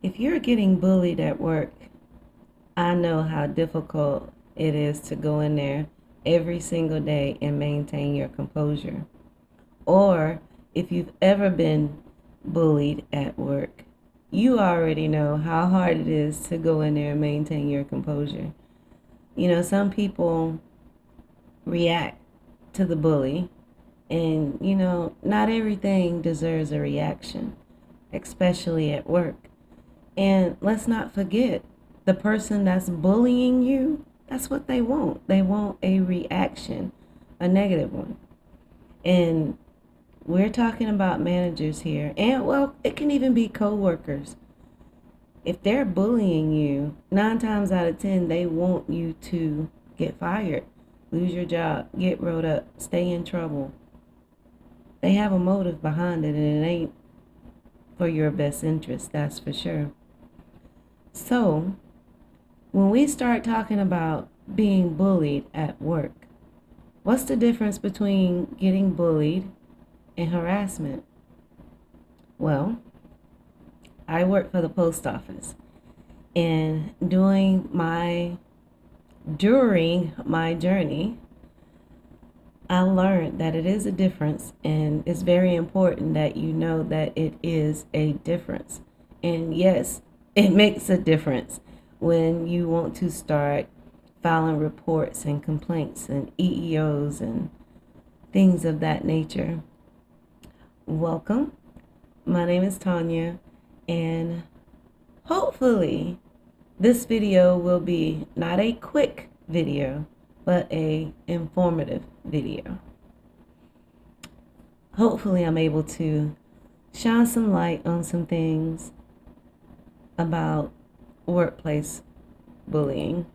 If you're getting bullied at work, I know how difficult it is to go in there every single day and maintain your composure. Or if you've ever been bullied at work, you already know how hard it is to go in there and maintain your composure. Some people react to the bully, and not everything deserves a reaction, especially at work. And let's not forget, the person that's bullying you, that's what they want. They want a reaction, a negative one. And we're talking about managers here. And well, it can even be coworkers. If they're bullying you, 9 times out of 10, they want you to get fired, lose your job, get rolled up, stay in trouble. They have a motive behind it, and it ain't for your best interest, that's for sure. So, when we start talking about being bullied at work, what's the difference between getting bullied and harassment? Well, I work for the post office, and during my journey, I learned that it is a difference, and it's very important that you know that it is a difference. And yes, it makes a difference when you want to start filing reports and complaints and EEOs and things of that nature. Welcome. My name is Tanya, and hopefully this video will be not a quick video, but a informative video. Hopefully I'm able to shine some light on some things about workplace bullying.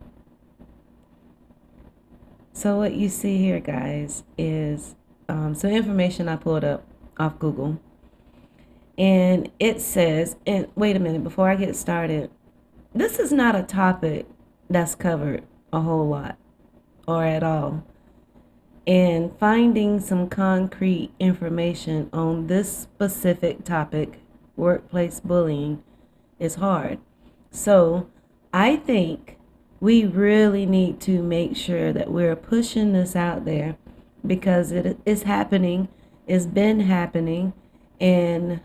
So what you see here, guys, is some information I pulled up off Google. And it says, and wait a minute, before I get started, this is not a topic that's covered a whole lot or at all. And finding some concrete information on this specific topic, workplace bullying, is hard. So I think we really need to make sure that we're pushing this out there, because it is happening, it's been happening, and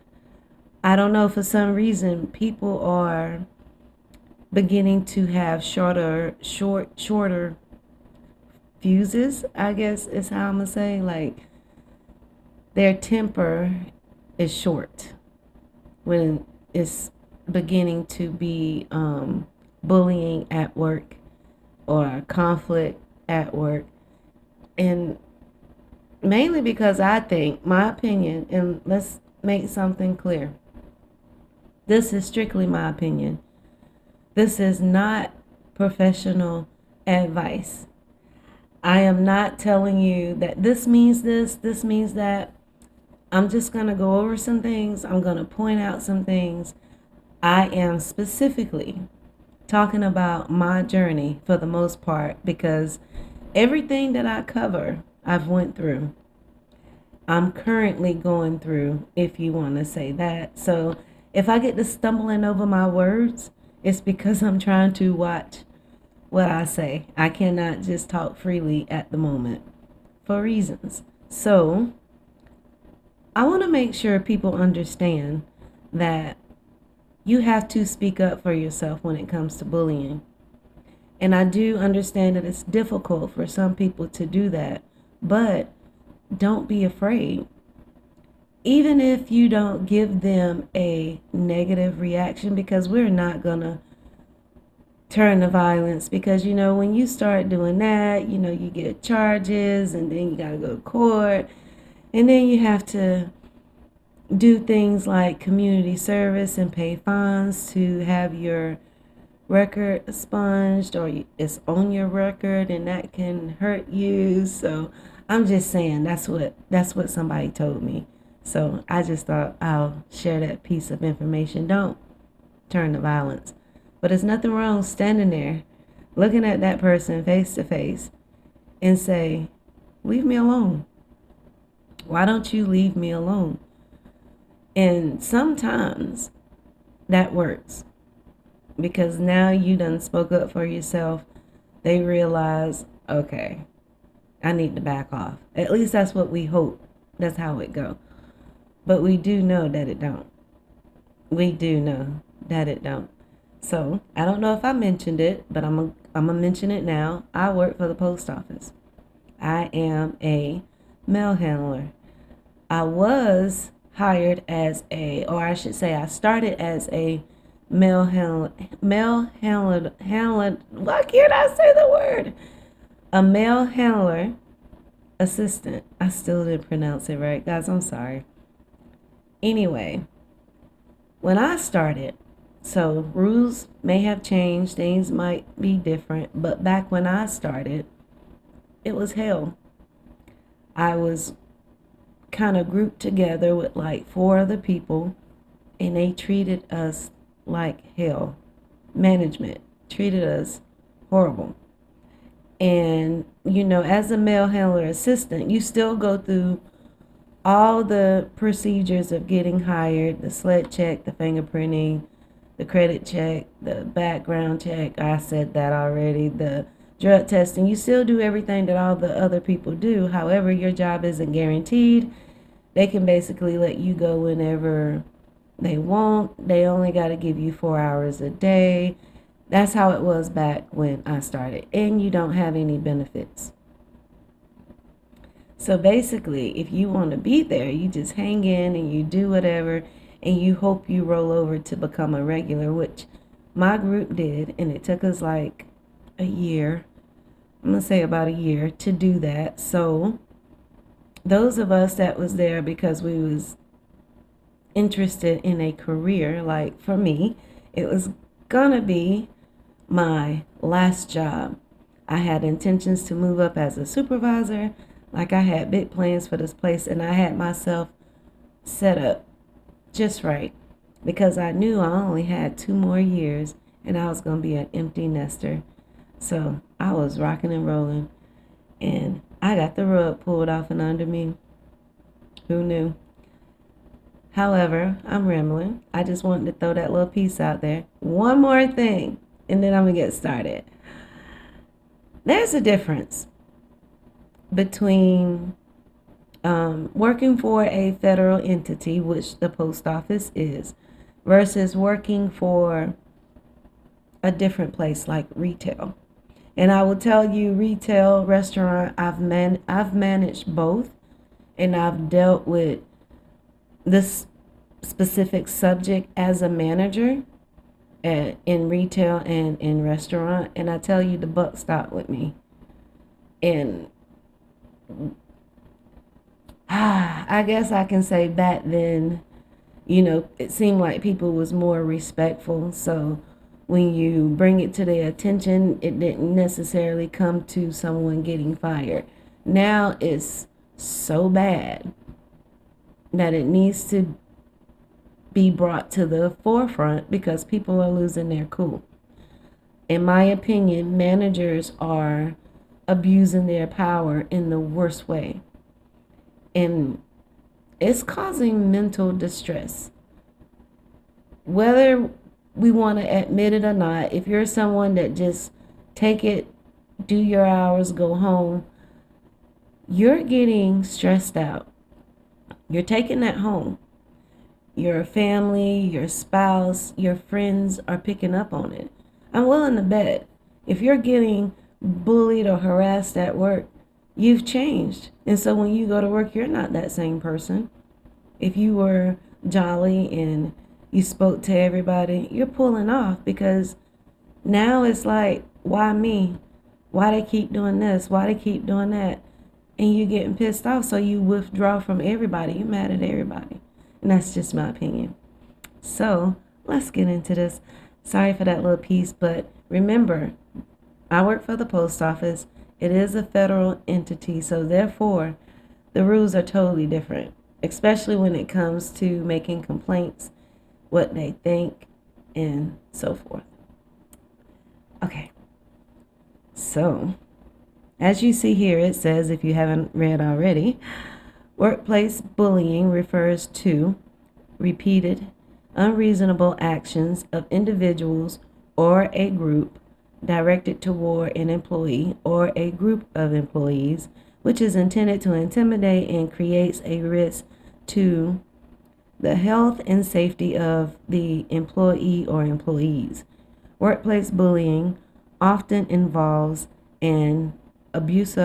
I don't know, for some reason people are beginning to have shorter fuses, I guess is how I'm gonna say. Like, their temper is short when it's beginning to be bullying at work or conflict at work. And mainly because I think, my opinion, and let's make something clear, this is strictly my opinion. This is not professional advice. I am not telling you that this means this means that. I'm just going to go over some things. I'm going to point out some things. I am specifically talking about my journey for the most part, because everything that I cover, I've went through. I'm currently going through, if you want to say that. So if I get to stumbling over my words, it's because I'm trying to watch what I say. I cannot just talk freely at the moment for reasons. So I want to make sure people understand that you have to speak up for yourself when it comes to bullying. And I do understand that it's difficult for some people to do that, but don't be afraid. Even if you don't give them a negative reaction, because we're not going to turn to violence, because when you start doing that, you get charges, and then you got to go to court, and then you have to do things like community service and pay fines to have your record expunged, or it's on your record, and that can hurt you. So I'm just saying, that's what somebody told me. So I just thought I'll share that piece of information. Don't turn to violence. But there's nothing wrong standing there looking at that person face to face and say, leave me alone. Why don't you leave me alone? And sometimes that works. because now you done spoke up for yourself. They realize, okay, I need to back off. At least that's what we hope. That's how it go. But we do know that it don't. We do know that it don't. So I don't know if I mentioned it, but I'm gonna mention it now. I work for the post office. I am a mail handler. I was hired as a, or I should say, I started as a mail handler. Why can't I say the word? A mail handler assistant. I still didn't pronounce it right, guys. I'm sorry. Anyway, when I started, so rules may have changed, things might be different, but back when I started, it was hell. I was kind of grouped together with like four other people, and they treated us like hell. Management treated us horrible. And, as a mail handler assistant, you still go through all the procedures of getting hired, the sled check, the fingerprinting, the credit check, the background check. I said that already. The drug testing. You still do everything that all the other people do. However, your job isn't guaranteed. They can basically let you go whenever they want. They only got to give you 4 hours a day. That's how it was back when I started. And you don't have any benefits. So basically, if you want to be there, you just hang in and you do whatever and you hope you roll over to become a regular, which my group did. And it took us like a year, I'm going to say about a year to do that. So those of us that was there because we was interested in a career, like for me, it was gonna be my last job. I had intentions to move up as a supervisor. Like I had big plans for this place, and I had myself set up just right because I knew I only had 2 more years and I was going to be an empty nester. So I was rocking and rolling, and I got the rug pulled off and under me. Who knew? However, I'm rambling. I just wanted to throw that little piece out there. One more thing, and then I'm going to get started. There's a difference between working for a federal entity, which the post office is, versus working for a different place like retail. And I will tell you, retail, restaurant, I've managed both, and I've dealt with this specific subject as a manager in retail and in restaurant. And I tell you, the buck stopped with me. And I guess I can say back then, it seemed like people was more respectful. So when you bring it to their attention, it didn't necessarily come to someone getting fired. Now it's so bad that it needs to be brought to the forefront because people are losing their cool. In my opinion, managers are abusing their power in the worst way. And it's causing mental distress. Whether we want to admit it or not, if you're someone that just take it, do your hours, go home, you're getting stressed out. You're taking that home. Your family, your spouse, your friends are picking up on it. I'm willing to bet if you're getting bullied or harassed at work, you've changed. And so when you go to work, you're not that same person. If you were jolly and you spoke to everybody, you're pulling off because now it's like, why me? Why they keep doing this? Why they keep doing that? And you're getting pissed off, so you withdraw from everybody. You're mad at everybody. And that's just my opinion. So let's get into this. Sorry for that little piece, but remember, I work for the post office. It is a federal entity, so therefore, the rules are totally different, especially when it comes to making complaints, what they think, and so forth. Okay, so as you see here, it says, if you haven't read already, workplace bullying refers to repeated, unreasonable actions of individuals or a group directed toward an employee or a group of employees, which is intended to intimidate and creates a risk to the health and safety of the employee or employees. Workplace bullying often involves an abuse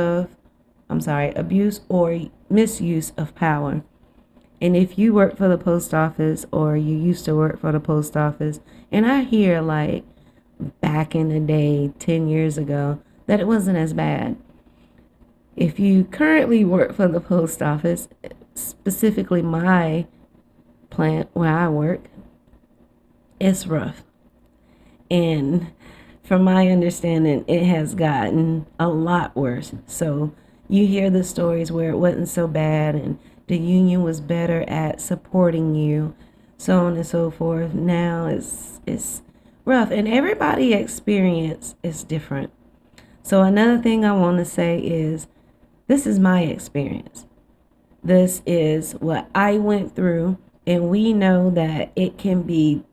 or misuse of power. And if you work for the post office or you used to work for the post office, and I hear like back in the day, 10 years ago, that it wasn't as bad. If you currently work for the post office, specifically my plant where I work, it's rough. And from my understanding, it has gotten a lot worse. So you hear the stories where it wasn't so bad and the union was better at supporting you, so on and so forth. Now it's rough, and everybody experience is different. So another thing I want to say is this is my experience. This is what I went through, and we know that it can be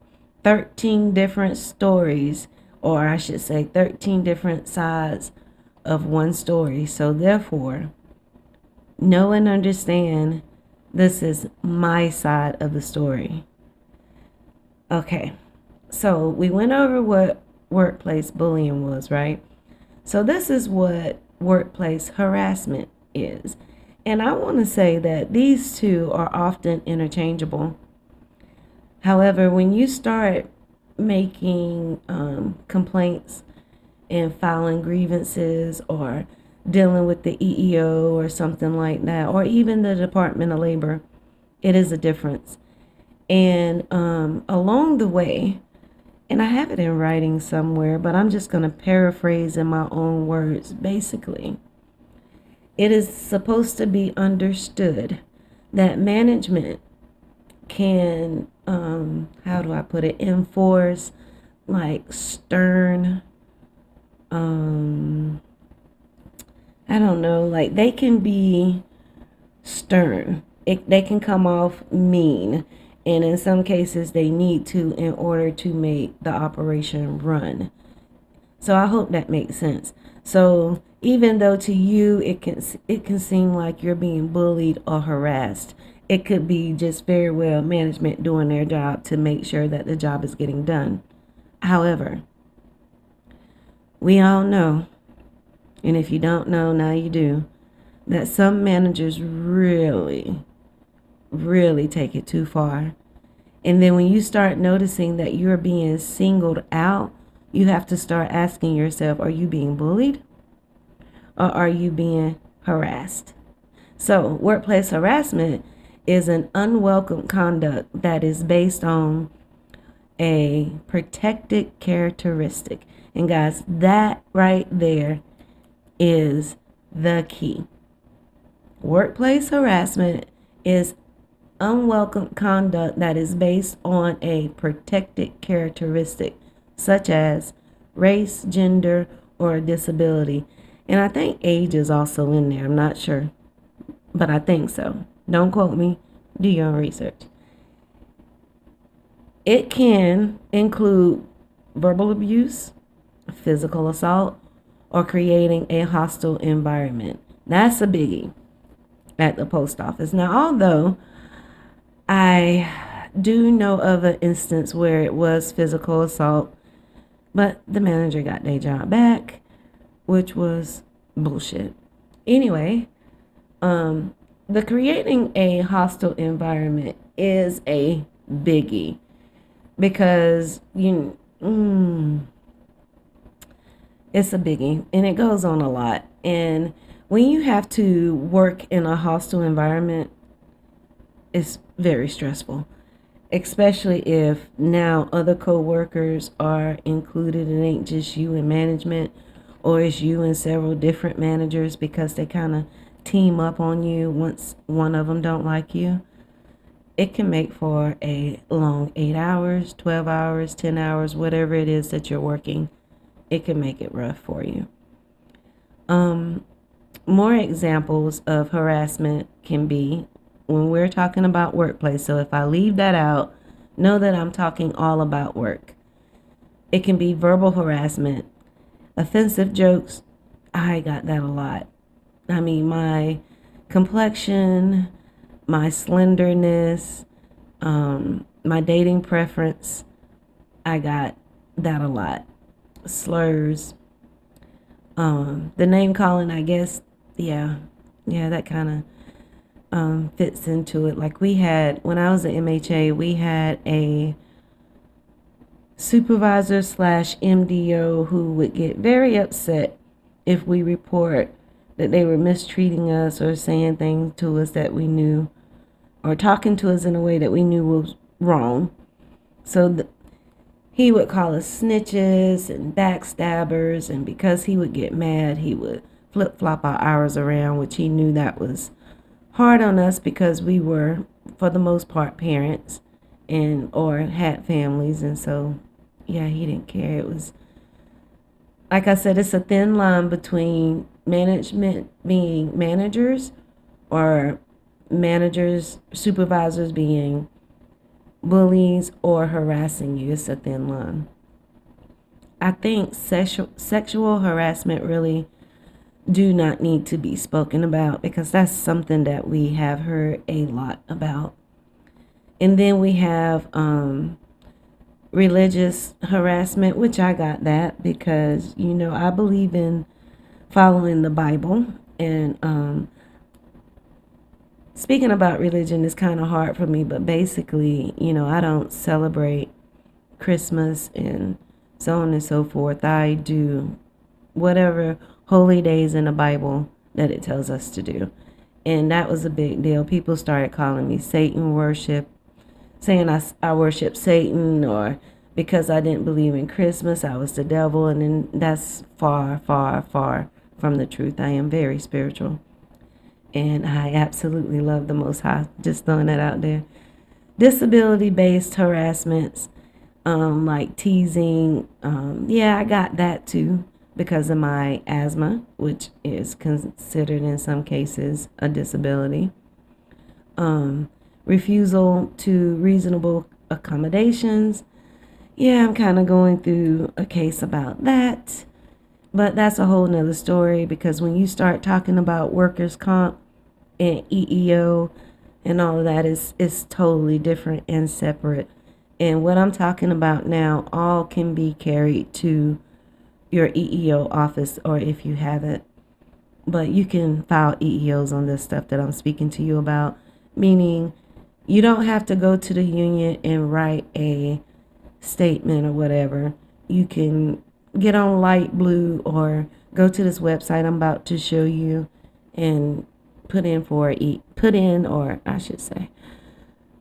13 different stories, or I should say 13 different sides of one story. So therefore, know and understand this is my side of the story. Okay, so we went over what workplace bullying was, right? So this is what workplace harassment is. And I want to say that these two are often interchangeable. However, when you start making complaints and filing grievances or dealing with the EEO or something like that, or even the Department of Labor, it is a difference. And along the way, and I have it in writing somewhere, but I'm just going to paraphrase in my own words. Basically, it is supposed to be understood that management can, how do I put it, enforce like stern, I don't know, like they can be stern. They can come off mean. And in some cases, they need to in order to make the operation run. So I hope that makes sense. So even though to you it can seem like you're being bullied or harassed, it could be just very well management doing their job to make sure that the job is getting done. However, we all know, and if you don't know, now you do, that some managers really, really take it too far. And then when you start noticing that you're being singled out, you have to start asking yourself, are you being bullied or are you being harassed? So, workplace harassment is an unwelcome conduct that is based on a protected characteristic. And guys, that right there is the key. Workplace harassment is unwelcome conduct that is based on a protected characteristic, such as race, gender, or disability. And I think age is also in there. I'm not sure, but I think so. Don't quote me. Do your own research. It can include verbal abuse, physical assault, or creating a hostile environment. That's a biggie at the post office. Now, although I do know of an instance where it was physical assault, but the manager got their job back, which was bullshit. Anyway, the creating a hostile environment is a biggie because it's a biggie and it goes on a lot. And when you have to work in a hostile environment, it's very stressful, especially if now other co-workers are included. It ain't just you in management, or it's you and several different managers because they kind of team up on you once one of them don't like you. It can make for a long 8 hours, 12 hours, 10 hours, whatever it is that you're working. It can make it rough for you. More examples of harassment can be when we're talking about workplace. So if I leave that out, know that I'm talking all about work. It can be verbal harassment, offensive jokes. I got that a lot. I mean, my complexion, my slenderness, my dating preference, I got that a lot. Slurs, the name calling, I guess, yeah, yeah, that kind of fits into it. Like we had, when I was at MHA, we had a supervisor slash MDO who would get very upset if we report that they were mistreating us or saying things to us that we knew or talking to us in a way that we knew was wrong. So he would call us snitches and backstabbers, and because he would get mad, he would flip flop our hours around, which he knew that was hard on us because we were, for the most part, parents and or had families, and so yeah, he didn't care. It was, like I said, it's a thin line between management being managers or managers, supervisors being bullies or harassing you. It's a thin line. I think sexual harassment really do not need to be spoken about because that's something that we have heard a lot about. And then we have religious harassment, which I got that because, I believe in following the Bible. And speaking about religion is kind of hard for me, but basically, I don't celebrate Christmas and so on and so forth. I do whatever holy days in the Bible that it tells us to do. And that was a big deal. People started calling me Satan worship, saying I worship Satan, or because I didn't believe in Christmas, I was the devil. And then that's far, far, far from the truth. I am very spiritual. And I absolutely love the Most High. Just throwing that out there. Disability-based harassments, like teasing. Yeah, I got that too because of my asthma, which is considered in some cases a disability. Refusal to reasonable accommodations. Yeah, I'm kind of going through a case about that. But that's a whole nother story because when you start talking about workers' comp and EEO and all of that is totally different and separate. And what I'm talking about now all can be carried to your EEO office, or if you haven't. But you can file EEOs on this stuff that I'm speaking to you about, meaning you don't have to go to the union and write a statement or whatever. You can get on Light Blue or go to this website I'm about to show you and put in, or I should say,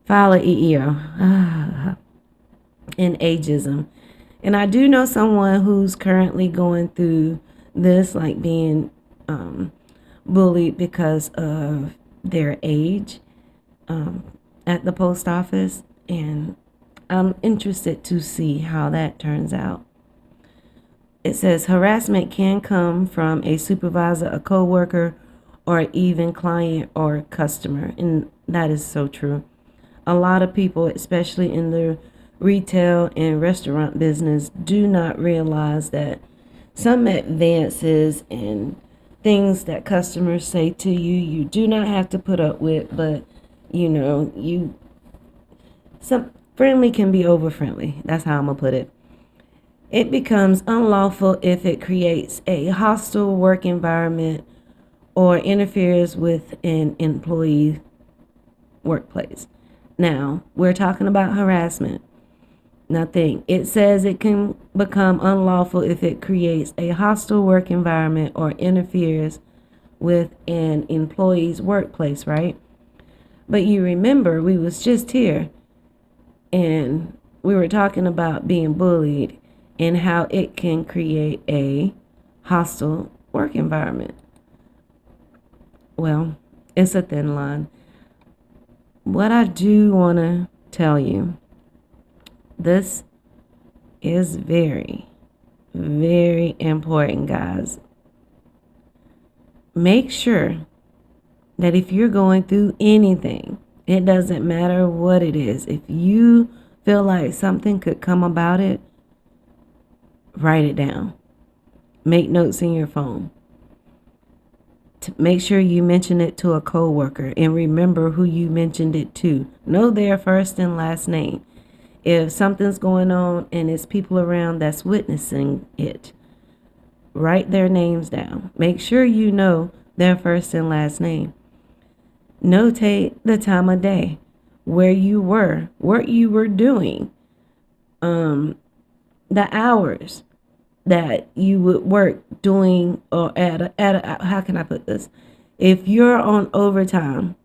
file a EEO. And ageism. And I do know someone who's currently going through this, like being bullied because of their age at the post office. And I'm interested to see how that turns out. It says harassment can come from a supervisor, a coworker, or even client or customer. And that is so true. A lot of people, especially in the retail and restaurant business, do not realize that some advances and things that customers say to you, you do not have to put up with, but some friendly can be over friendly. That's how I'm gonna put it. It becomes unlawful if it creates a hostile work environment or interferes with an employee workplace. Now, we're talking about harassment. Nothing. It says it can become unlawful if it creates a hostile work environment or interferes with an employee's workplace, right? But you remember we was just here and we were talking about being bullied and how it can create a hostile work environment. Well, it's a thin line. What I do want to tell you, this is very, very important, guys. Make sure that if you're going through anything, it doesn't matter what it is, if you feel like something could come about it, write it down. Make notes in your phone. Make sure you mention it to a coworker and remember who you mentioned it to. Know their first and last name. If something's going on and it's people around that's witnessing it, write their names down. Make sure you know their first and last name. Notate the time of day, where you were, what you were doing, the hours that you would work doing, or how can I put this? If you're on overtime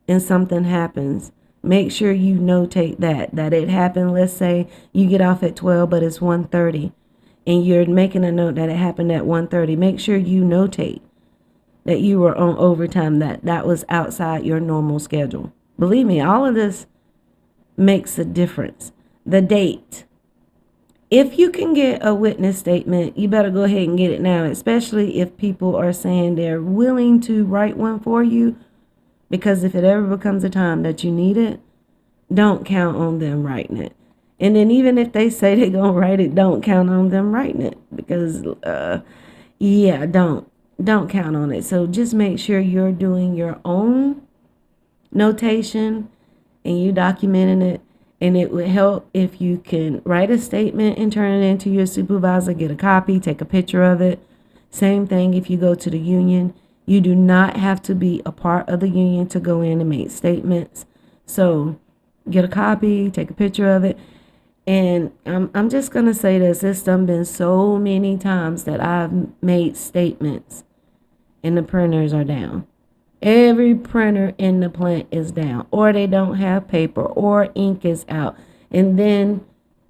and something happens, make sure you notate that it happened. Let's say you get off at 12, but it's 1:30 and you're making a note that it happened at 1:30. Make sure you notate that you were on overtime, that was outside your normal schedule. Believe me, all of this makes a difference. The date. If you can get a witness statement, you better go ahead and get it now, especially if people are saying they're willing to write one for you, because if it ever becomes a time that you need it, don't count on them writing it. And then even if they say they're going to write it, don't count on them writing it, because yeah, don't count on it. So just make sure you're doing your own notation and you documenting it. And it would help if you can write a statement and turn it into your supervisor, get a copy, take a picture of it. Same thing if you go to the union. You do not have to be a part of the union to go in and make statements. So get a copy, take a picture of it. And I'm just going to say this. It's done been so many times that I've made statements and the printers are down. Every printer in the plant is down, or they don't have paper, or ink is out. And then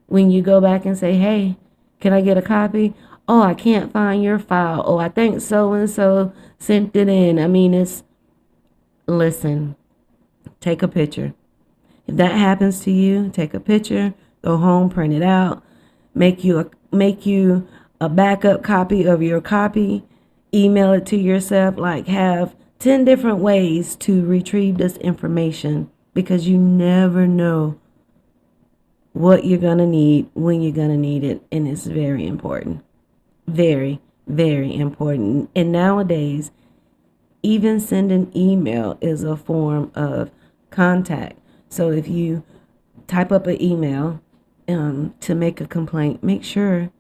when you go back and say, hey, can I get a copy? Oh, I can't find your file. Oh, I think so-and-so sent it in. I mean, listen, take a picture. If that happens to you, take a picture, go home, print it out, make you a backup copy of your copy, email it to yourself, like have 10 different ways to retrieve this information, because you never know what you're going to need, when you're going to need it. And it's very important. Very, very important. And nowadays, even sending email is a form of contact. So if you type up an email to make a complaint, make sure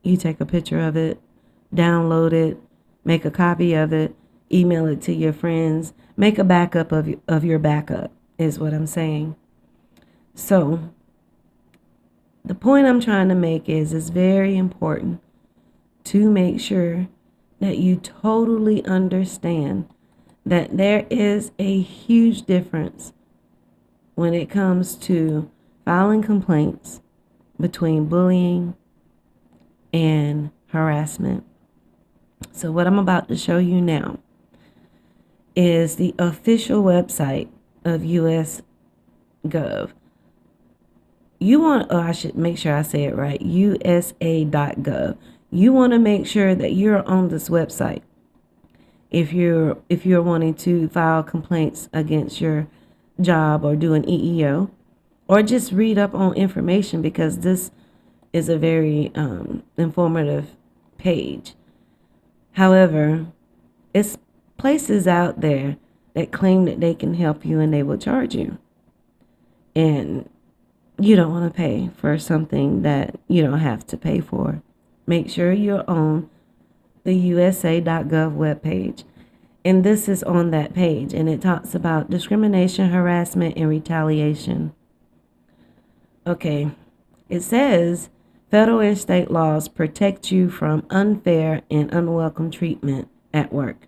you take a picture of it, download it, make a copy of it, email it to your friends, make a backup of your backup, is what I'm saying. So the point I'm trying to make is it's very important to make sure that you totally understand that there is a huge difference when it comes to filing complaints between bullying and harassment. So what I'm about to show you now is the official website of US Gov. I should make sure I say it right, USA.gov. You want to make sure that you're on this website if you're wanting to file complaints against your job or do an EEO, or just read up on information, because this is a very informative page. However, it's places out there that claim that they can help you and they will charge you. And you don't want to pay for something that you don't have to pay for. Make sure you're on the USA.gov webpage. And this is on that page. And it talks about discrimination, harassment, and retaliation. Okay. It says federal and state laws protect you from unfair and unwelcome treatment at work.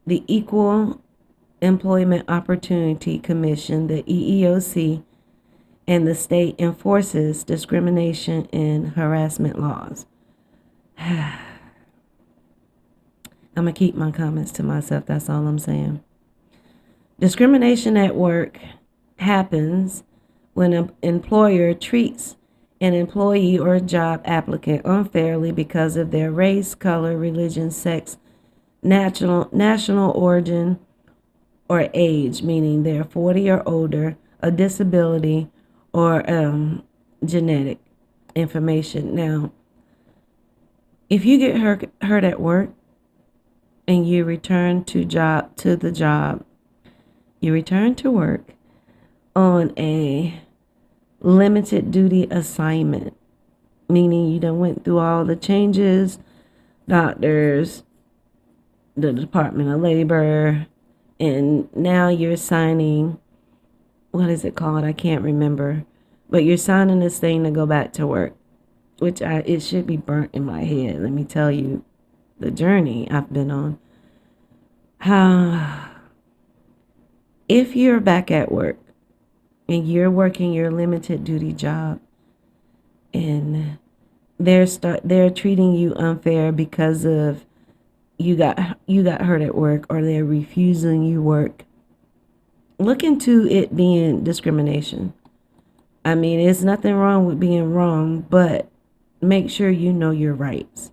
The Equal Employment Opportunity Commission, the EEOC, and the state enforces discrimination and harassment laws. I'm going to keep my comments to myself. That's all I'm saying. Discrimination at work happens when an employer treats an employee or job applicant unfairly because of their race, color, religion, sex, national origin, or age, meaning they're 40 or older, a disability, or genetic information. Now, If you get hurt at work and you return to the job, you return to work on a limited duty assignment, meaning you done went through all the changes, doctors, the Department of Labor, and now you're signing, what is it called? I can't remember. But you're signing this thing to go back to work, which it should be burnt in my head. Let me tell you the journey I've been on. How if you're back at work and you're working your limited duty job and they're treating you unfair because of you got hurt at work, or they're refusing you work, look into it being discrimination. I mean, it's nothing wrong with being wrong, but make sure you know your rights.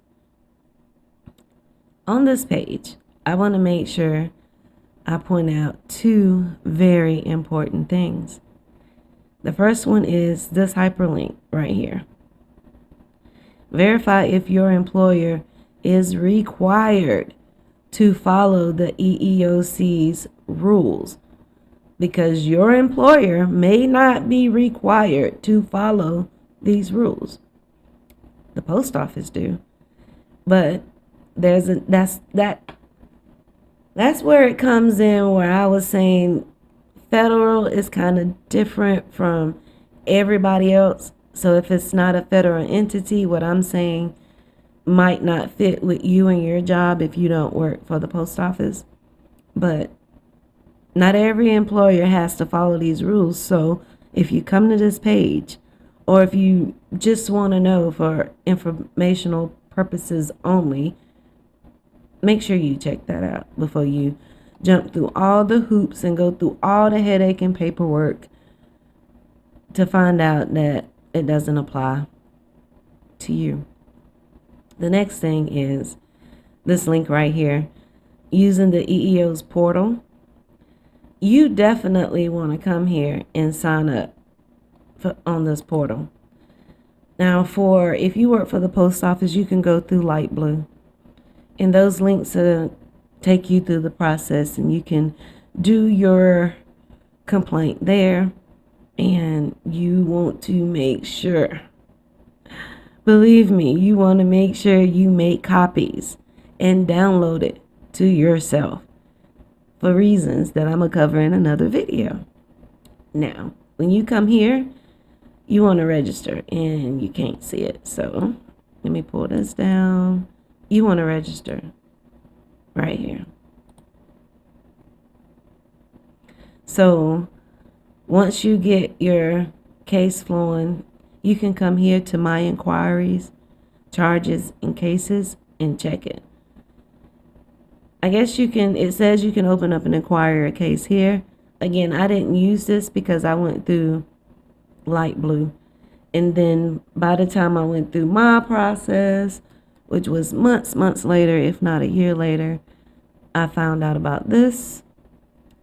On this page, I want to make sure I point out two very important things. The first one is this hyperlink right here. Verify if your employer is required to follow the EEOC's rules, because your employer may not be required to follow these rules. The post office do. But that's where it comes in, where I was saying federal is kind of different from everybody else. So if it's not a federal entity, what I'm saying might not fit with you and your job if you don't work for the post office. But not every employer has to follow these rules. So if you come to this page, or if you just want to know for informational purposes only, make sure you check that out before you jump through all the hoops and go through all the headache and paperwork to find out that it doesn't apply to you. The next thing is this link right here, using the EEO's portal. You definitely want to come here and sign up on this portal. Now, if you work for the post office, you can go through Light Blue, and those links take you through the process, and you can do your complaint there. And you want to make sure, believe me, you want to make sure you make copies and download it to yourself for reasons that I'm going to cover in another video. Now, when you come here, you want to register, and you can't see it. So let me pull this down. You want to register right here. So once you get your case flowing, you can come here to My Inquiries, Charges, and Cases and check it. I guess it says you can open up and inquire a case here. Again, I didn't use this because I went through Light Blue. And then by the time I went through my process, which was months later, if not a year later, I found out about this,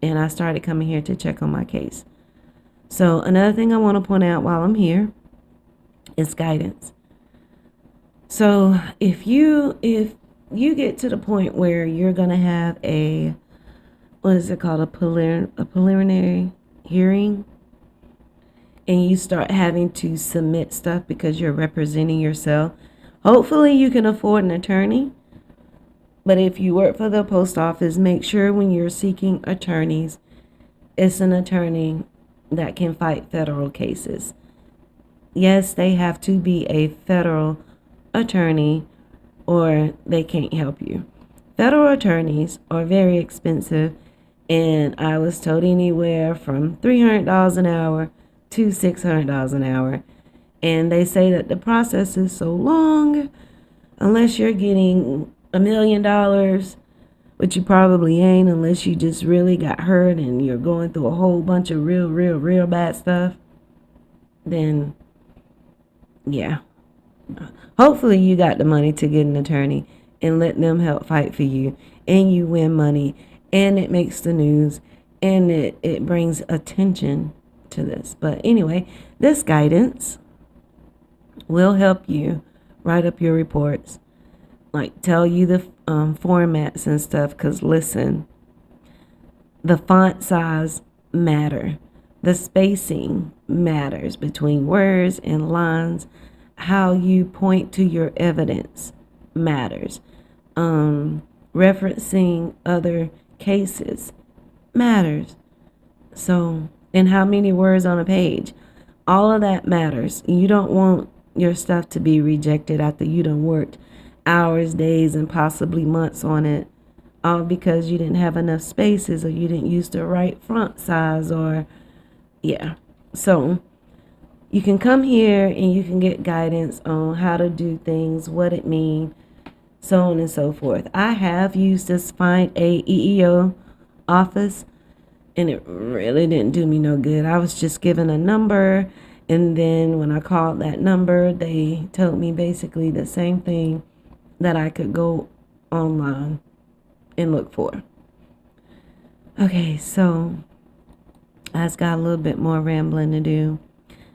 and I started coming here to check on my case. So another thing I want to point out while I'm here is guidance. So if you get to the point where you're going to have a preliminary hearing, and you start having to submit stuff because you're representing yourself, hopefully you can afford an attorney. But if you work for the post office, make sure when you're seeking attorneys, it's an attorney that can fight federal cases. Yes, they have to be a federal attorney or they can't help you. Federal attorneys are very expensive, and I was told anywhere from $300 an hour to $600 an hour. And they say that the process is so long, unless you're getting $1 million, which you probably ain't unless you just really got hurt and you're going through a whole bunch of real bad stuff, then yeah. Hopefully you got the money to get an attorney and let them help fight for you, and you win money, and it makes the news, and it brings attention to this. But anyway, this guidance will help you write up your reports, like tell you the formats and stuff, because listen, the font size matter. The spacing matters between words and lines. How you point to your evidence matters. Referencing other cases matters. So, and how many words on a page, all of that matters. You don't want your stuff to be rejected after you done worked hours, days, and possibly months on it, all because you didn't have enough spaces or you didn't use the right font size, or yeah. So you can come here and you can get guidance on how to do things, what it means, so on and so forth. I have used this Find a EEO office, and it really didn't do me no good. I was just given a number, and then when I called that number, they told me basically the same thing that I could go online and look for. Okay, so I just got a little bit more rambling to do,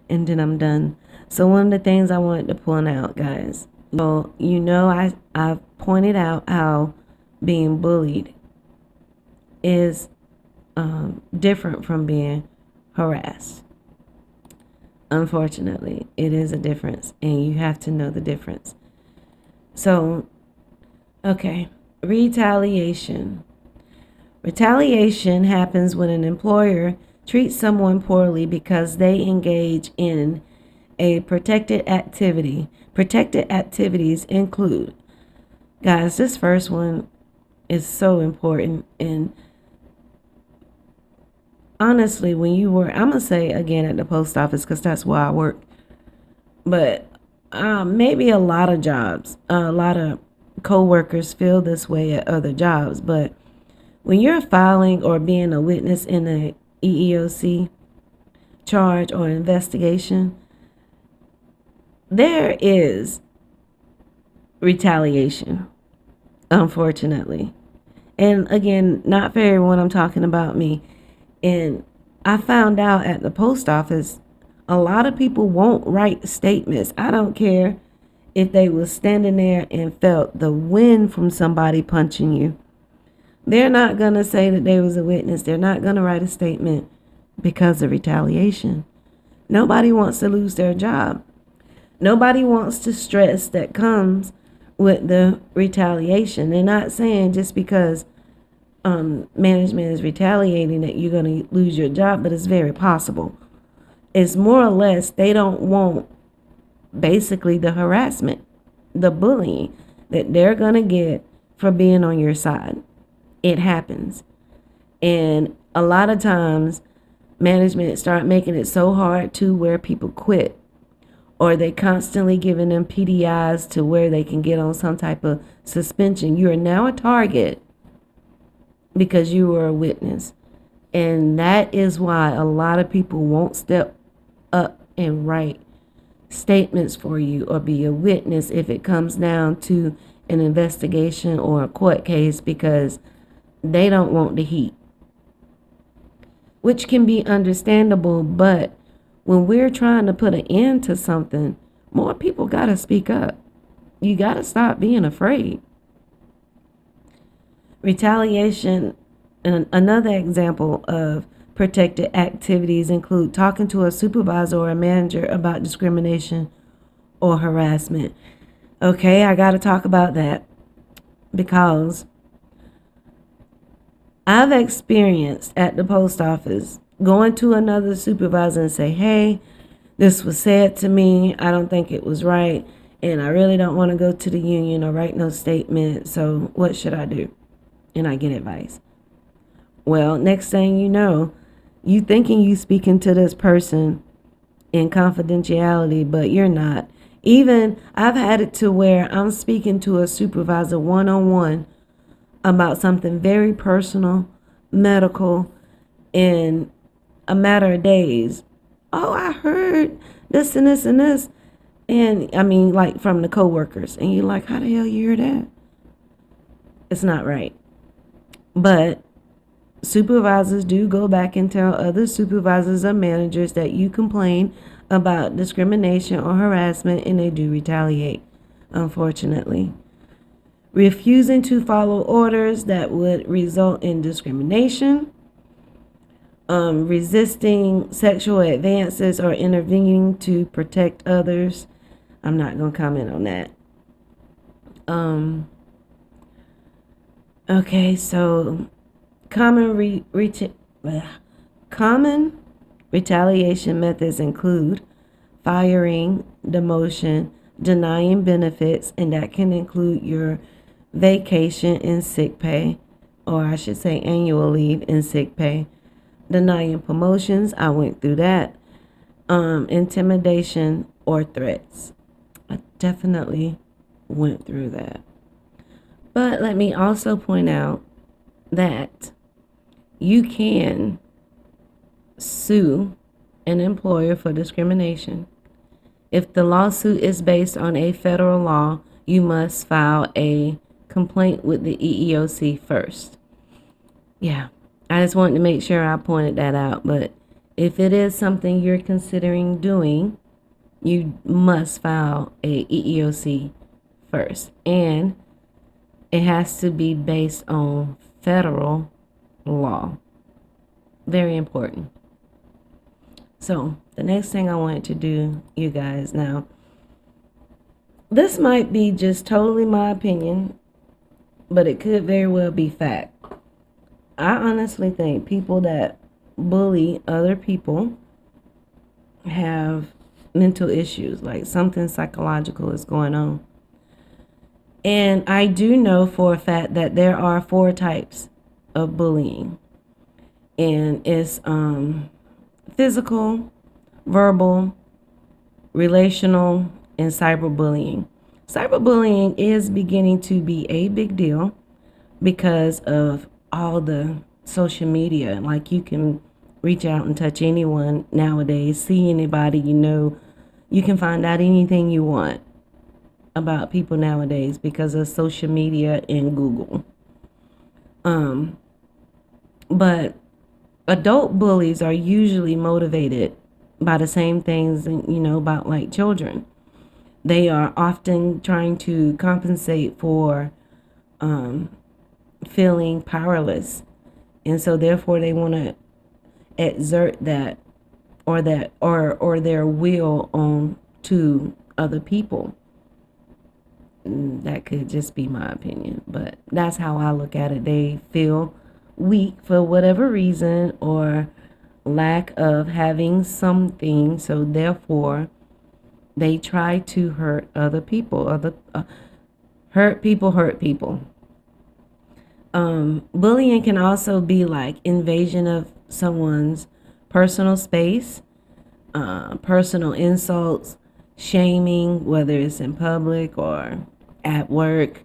and then I'm done. So one of the things I wanted to point out, guys, well, I've pointed out how being bullied is different from being harassed. Unfortunately, it is a difference, and you have to know the difference. So, okay, retaliation. Retaliation happens when an employer treats someone poorly because they engage in a protected activity. Protected activities include, guys, this first one is so important. And honestly, when you work, I'm going to say again at the post office because that's where I work, but maybe a lot of jobs, a lot of co-workers feel this way at other jobs, but when you're filing or being a witness in a EEOC charge or investigation, there is retaliation, unfortunately. And again, not for everyone, I'm talking about me. And I found out at the post office, a lot of people won't write statements. I don't care if they was standing there and felt the wind from somebody punching you. They're not going to say that they was a witness. They're not going to write a statement because of retaliation. Nobody wants to lose their job. Nobody wants the stress that comes with the retaliation. They're not saying just because management is retaliating that you're going to lose your job, but it's very possible. It's more or less they don't want basically the harassment, the bullying that they're going to get for being on your side. It happens. And a lot of times management start making it so hard to where people quit, or they constantly giving them PDIs to where they can get on some type of suspension. You are now a target because you were a witness. And that is why a lot of people won't step up and write statements for you or be a witness if it comes down to an investigation or a court case, because they don't want the heat, which can be understandable. But when we're trying to put an end to something, more people got to speak up. You got to stop being afraid. Retaliation, and another example of protected activities, include talking to a supervisor or a manager about discrimination or harassment. Okay, I got to talk about that because I've experienced at the post office going to another supervisor and say, hey, this was said to me. I don't think it was right. And I really don't want to go to the union or write no statement. So what should I do? And I get advice. Well, next thing you know, you thinking you speaking to this person in confidentiality, but you're not. Even I've had it to where I'm speaking to a supervisor one-on-one about something very personal, medical, in a matter of days. Oh, I heard this and this and this. And I mean, like from the coworkers. And you're like, how the hell you hear that? It's not right. But supervisors do go back and tell other supervisors or managers that you complain about discrimination or harassment, and they do retaliate, unfortunately. refusing to follow orders that would result in discrimination, resisting sexual advances or intervening to protect others. I'm not going to comment on that. Okay, so common common retaliation methods include firing, demotion, denying benefits, and that can include your vacation and sick pay, or I should say annual leave and sick pay, denying promotions. I went through that. Intimidation or threats. I definitely went through that. But let me also point out that you can sue an employer for discrimination. If the lawsuit is based on a federal law, you must file a complaint with the EEOC first. Yeah, I just wanted to make sure I pointed that out. But if it is something you're considering doing, you must file a EEOC first. And it has to be based on federal law. Very important. So the next thing I wanted to do, you guys, now, this might be just totally my opinion, but it could very well be fact. I honestly think people that bully other people have mental issues, like something psychological is going on. And I do know for a fact that there are 4 types of bullying. And it's physical, verbal, relational, and cyberbullying. Cyberbullying is beginning to be a big deal because of all the social media. Like, you can reach out and touch anyone nowadays, see anybody, you can find out anything you want about people nowadays because of social media and Google. But adult bullies are usually motivated by the same things, about like children. They are often trying to compensate for feeling powerless. And so therefore they want to exert that or their will on to other people. That could just be my opinion, but that's how I look at it. They feel weak for whatever reason or lack of having something, so therefore they try to hurt other people. Hurt people. Bullying can also be like invasion of someone's personal space, personal insults, shaming, whether it's in public or at work,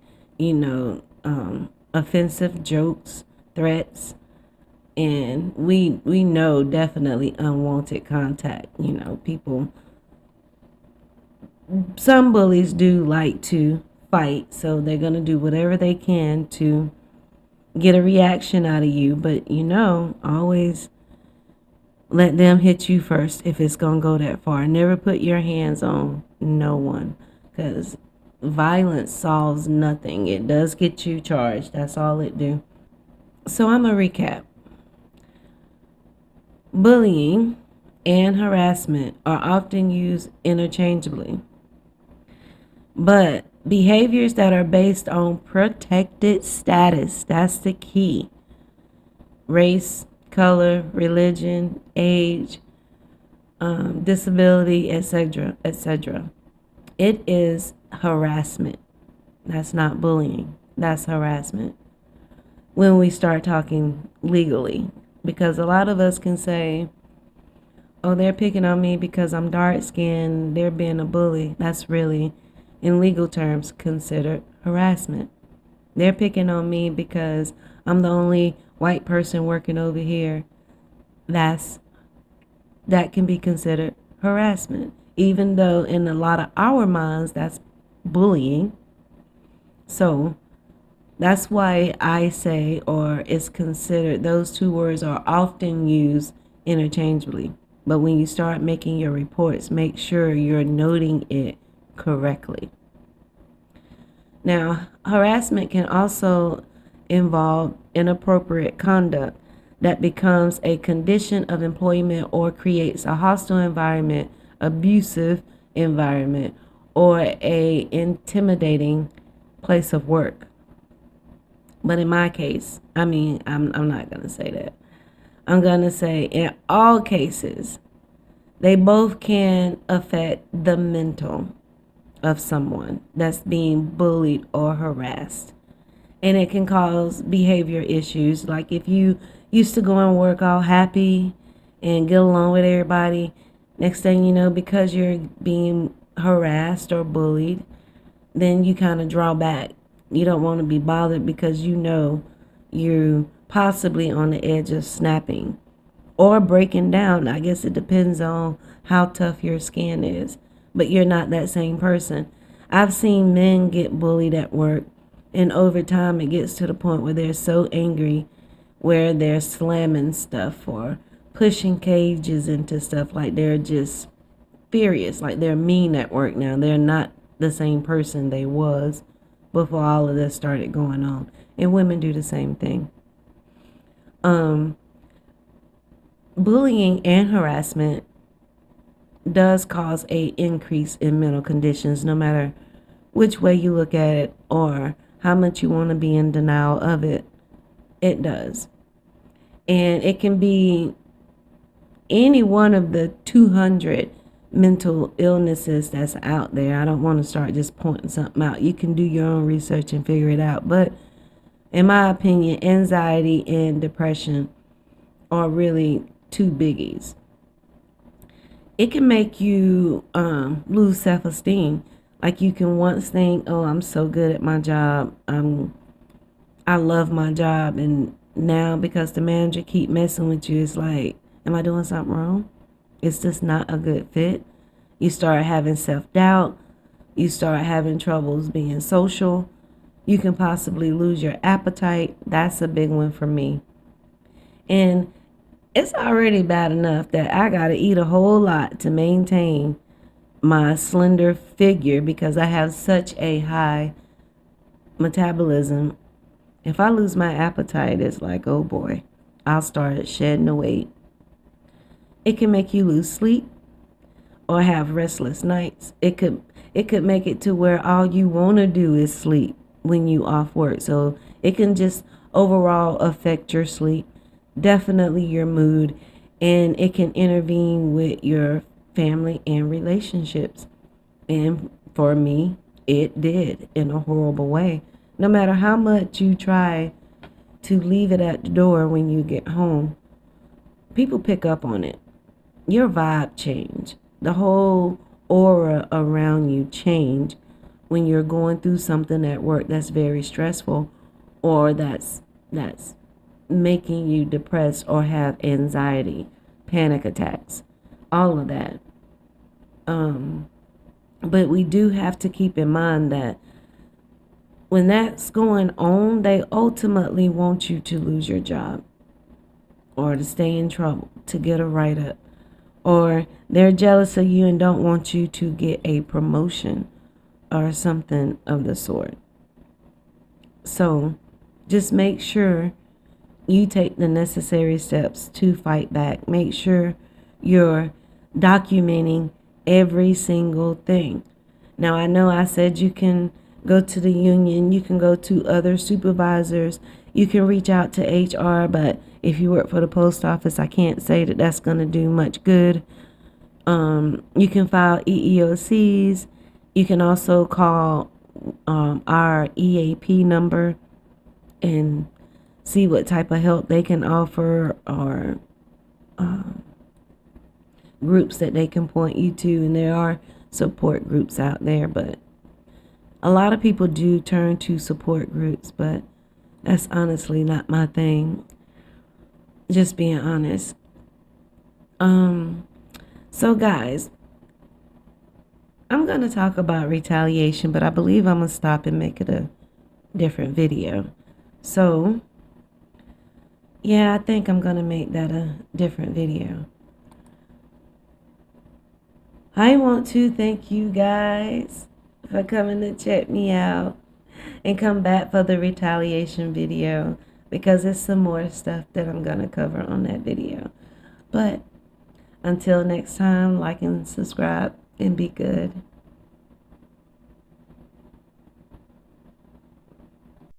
offensive jokes, threats, and we know definitely unwanted contact. People, some bullies do like to fight, so they're going to do whatever they can to get a reaction out of you, but always let them hit you first if it's going to go that far. Never put your hands on no one, because violence solves nothing. It does get you charged. That's all it do. So I'm going to recap. Bullying and harassment are often used interchangeably, but behaviors that are based on protected status, that's the key. Race, color, religion, age, disability, etc., etc. It is harassment. That's not bullying. That's harassment. When we start talking legally, because a lot of us can say, oh, they're picking on me because I'm dark skinned, they're being a bully. That's really, in legal terms, considered harassment. They're picking on me because I'm the only white person working over here. That can be considered harassment, even though in a lot of our minds that's bullying. So that's why I say, or it's considered, those 2 words are often used interchangeably. But when you start making your reports, make sure you're noting it correctly. Now, harassment can also involve inappropriate conduct that becomes a condition of employment or creates a hostile environment, abusive environment, or a intimidating place of work. But in my case, I'm not going to say that. I'm going to say in all cases, they both can affect the mental of someone that's being bullied or harassed. And it can cause behavior issues. Like if you used to go and work all happy and get along with everybody, next thing you know, because you're being harassed or bullied, then you kind of draw back. You don't want to be bothered because you know you're possibly on the edge of snapping or breaking down. I guess it depends on how tough your skin is, but you're not that same person. I've seen men get bullied at work, and over time it gets to the point where they're so angry where they're slamming stuff or pushing cages into stuff, like they're just furious, like they're mean at work now. They're not the same person they was before all of this started going on. And women do the same thing. Um, Bullying and harassment does cause a increase in mental conditions, no matter which way you look at it or how much you want to be in denial of it. It does. And it can be any one of the 200 mental illnesses that's out there. I don't want to start just pointing something out. You can do your own research and figure it out. But in my opinion, anxiety and depression are really two biggies. It can make you lose self-esteem. Like you can once think, oh, I'm so good at my job. I love my job. And now because the manager keep messing with you, it's like, am I doing something wrong? It's just not a good fit. You start having self-doubt. You start having troubles being social. You can possibly lose your appetite. That's a big one for me. And it's already bad enough that I got to eat a whole lot to maintain my slender figure because I have such a high metabolism. If I lose my appetite, it's like, oh boy, I'll start shedding the weight. It can make you lose sleep or have restless nights. It could make it to where all you want to do is sleep when you off work. So it can just overall affect your sleep, definitely your mood, and it can intervene with your family and relationships. And for me, it did in a horrible way. No matter how much you try to leave it at the door when you get home, people pick up on it. Your vibe change. The whole aura around you change when you're going through something at work that's very stressful or that's making you depressed or have anxiety, panic attacks, all of that. But we do have to keep in mind that when that's going on, they ultimately want you to lose your job or to stay in trouble, to get a write-up, or they're jealous of you and don't want you to get a promotion or something of the sort. So just make sure you take the necessary steps to fight back. Make sure you're documenting every single thing. Now, I know I said you can go to the union, you can go to other supervisors, you can reach out to HR, but if you work for the post office, I can't say that that's going to do much good. You can file EEOCs. You can also call our EAP number and see what type of help they can offer or groups that they can point you to. And there are support groups out there, but a lot of people do turn to support groups, but that's honestly not my thing. Just being honest. So guys, I'm going to talk about retaliation, but I believe I'm going to stop and make it a different video. So, yeah, I think I'm going to make that a different video. I want to thank you guys for coming to check me out. and come back for the retaliation video, because there's some more stuff that I'm going to cover on that video. But until next time, like and subscribe and be good.